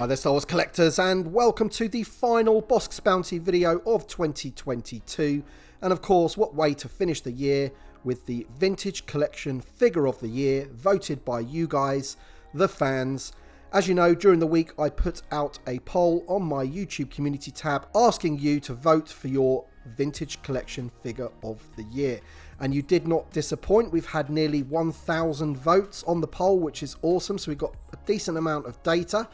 Hi there, Star Wars collectors, and welcome to the final Bossk's Bounty video of 2022. And of course, what way to finish the year with the Vintage Collection Figure of the Year, voted by you guys, the fans. As you know, during the week I put out a poll on my YouTube community tab asking you to vote for your Vintage Collection Figure of the Year. And you did not disappoint. We've had nearly 1,000 votes on the poll, which is awesome. So we've got a decent amount of data.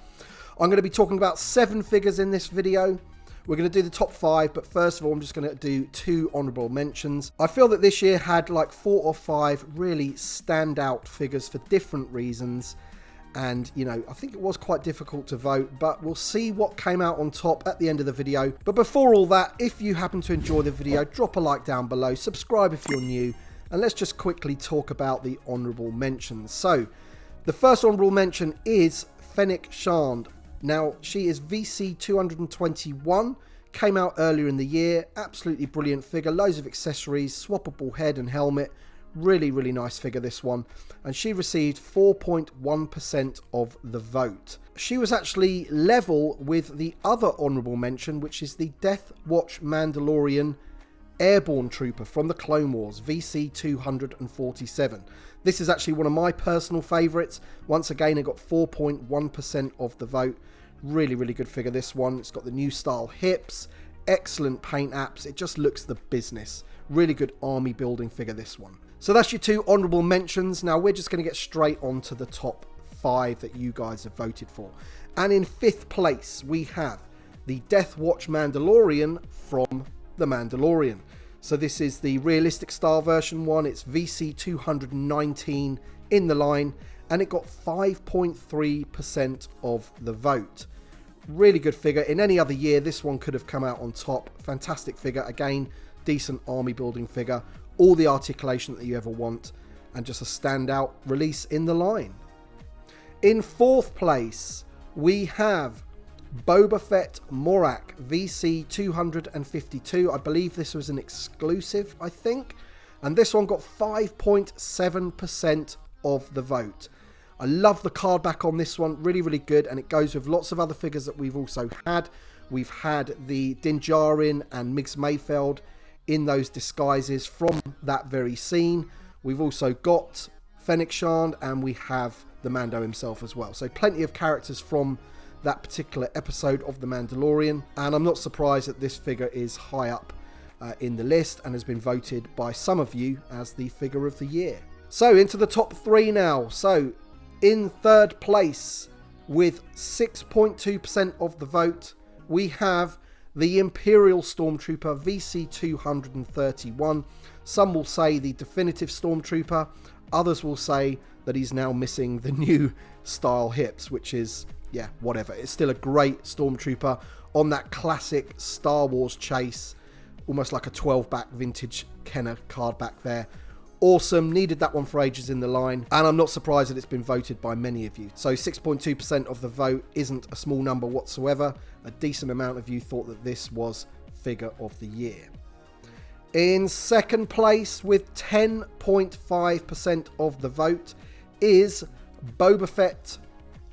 I'm going to be talking about 7 figures in this video. We're going to do the top 5, but first of all, I'm just going to do 2 honourable mentions. I feel that this year had like 4 or 5 really standout figures for different reasons. And, you know, I think it was quite difficult to vote, but we'll see what came out on top at the end of the video. But before all that, if you happen to enjoy the video, drop a like down below, subscribe if you're new, and let's just quickly talk about the honourable mentions. So, the first honourable mention is Fennec Shand. Now, she is VC 221, came out earlier in the year, absolutely brilliant figure, loads of accessories, swappable head and helmet, really, really nice figure this one, and she received 4.1% of the vote. She was actually level with the other honourable mention, which is the Death Watch Mandalorian Airborne Trooper from the Clone Wars, VC 247. This is actually one of my personal favourites. Once again, it got 4.1% of the vote. Really, really good figure, this one. It's got the new style hips, excellent paint apps. It just looks the business. Really good army building figure, this one. So that's your 2 honourable mentions. Now we're just going to get straight on to the top 5 that you guys have voted for. And in 5th place, we have the Death Watch Mandalorian from The Mandalorian. So this is the realistic style version one. It's VC 219 in the line, and it got 5.3% of the vote. Really good figure. In any other year, this one could have come out on top. Fantastic figure. Again, decent army building figure. All the articulation that you ever want, and just a standout release in the line. In 4th place, we have Boba Fett Morak VC 252. I believe this was an exclusive, I think. And this one got 5.7% of the vote. I love the card back on this one. Really, really good. And it goes with lots of other figures that we've also had. We've had the Din Djarin and Migs Mayfeld in those disguises from that very scene. We've also got Fennec Shand, and we have the Mando himself as well. So plenty of characters from that particular episode of The Mandalorian, and I'm not surprised that this figure is high up in the list and has been voted by some of you as the figure of the year. So into the top 3 now. So in 3rd place with 6.2% of the vote, we have the Imperial Stormtrooper VC 231. Some will say the definitive Stormtrooper, others will say that he's now missing the new style hips, which is, yeah, whatever. It's still a great Stormtrooper on that classic Star Wars chase. Almost like a 12-back vintage Kenner card back there. Awesome. Needed that one for ages in the line. And I'm not surprised that it's been voted by many of you. So 6.2% of the vote isn't a small number whatsoever. A decent amount of you thought that this was figure of the year. In 2nd place with 10.5% of the vote is Boba Fett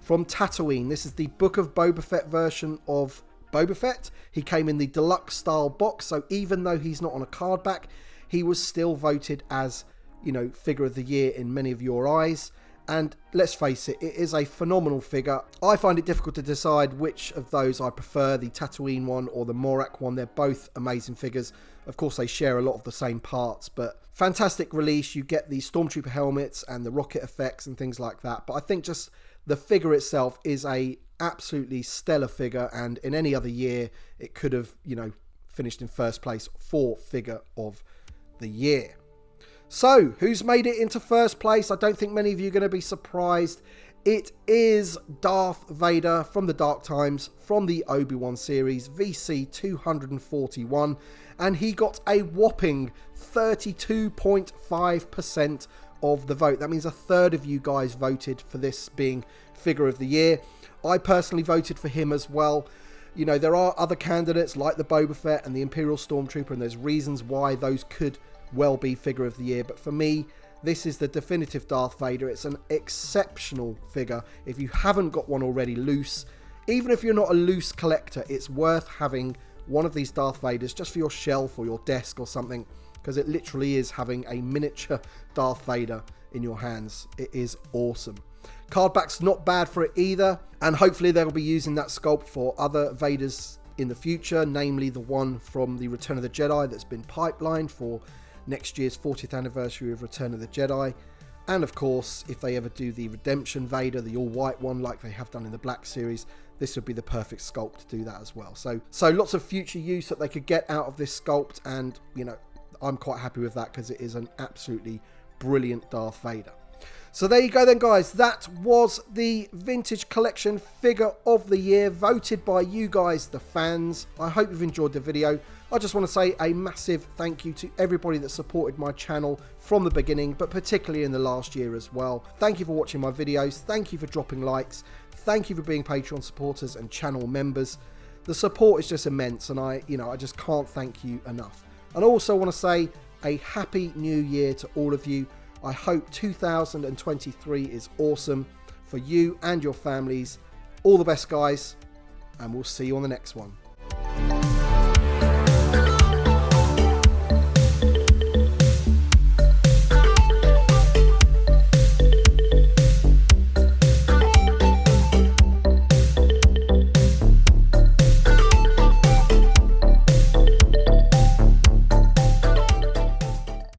from Tatooine. This is the Book of Boba Fett version of Boba Fett. He came in the deluxe style box, so even though he's not on a card back, he was still voted as, you know, figure of the year in many of your eyes. And let's face it, it is a phenomenal figure. I find it difficult to decide which of those I prefer, the Tatooine one or the Morak one. They're both amazing figures. Of course, they share a lot of the same parts, but fantastic release. You get the Stormtrooper helmets and the rocket effects and things like that. But I think just the figure itself is a absolutely stellar figure, and in any other year, it could have, you know, finished in 1st place for figure of the year. So, who's made it into 1st place? I don't think many of you are going to be surprised. It is Darth Vader from the Dark Times, from the Obi-Wan series, VC 241, and he got a whopping 32.5% of the vote. That means a third of you guys voted for this being figure of the year. I personally voted for him as well. You know, there are other candidates like the Boba Fett and the Imperial Stormtrooper, and there's reasons why those could well be figure of the year, but for me, this is the definitive Darth Vader. It's an exceptional figure. If you haven't got one already loose, Even if you're not a loose collector, it's worth having one of these Darth Vaders just for your shelf or your desk or something, because it literally is having a miniature Darth Vader in your hands. It is awesome. Cardback's not bad for it either, and hopefully they'll be using that sculpt for other Vaders in the future, namely the one from the Return of the Jedi that's been pipelined for next year's 40th anniversary of Return of the Jedi. And of course, if they ever do the Redemption Vader, the all-white one like they have done in the Black series, this would be the perfect sculpt to do that as well. So lots of future use that they could get out of this sculpt, and you know, I'm quite happy with that because it is an absolutely brilliant Darth Vader. So there you go then, guys. That was the Vintage Collection Figure of the Year, voted by you guys, the fans. I hope you've enjoyed the video. I just want to say a massive thank you to everybody that supported my channel from the beginning, but particularly in the last year as well. Thank you for watching my videos. Thank you for dropping likes. Thank you for being Patreon supporters and channel members. The support is just immense, and I just can't thank you enough. And I also want to say a happy new year to all of you. I hope 2023 is awesome for you and your families. All the best, guys, and we'll see you on the next one.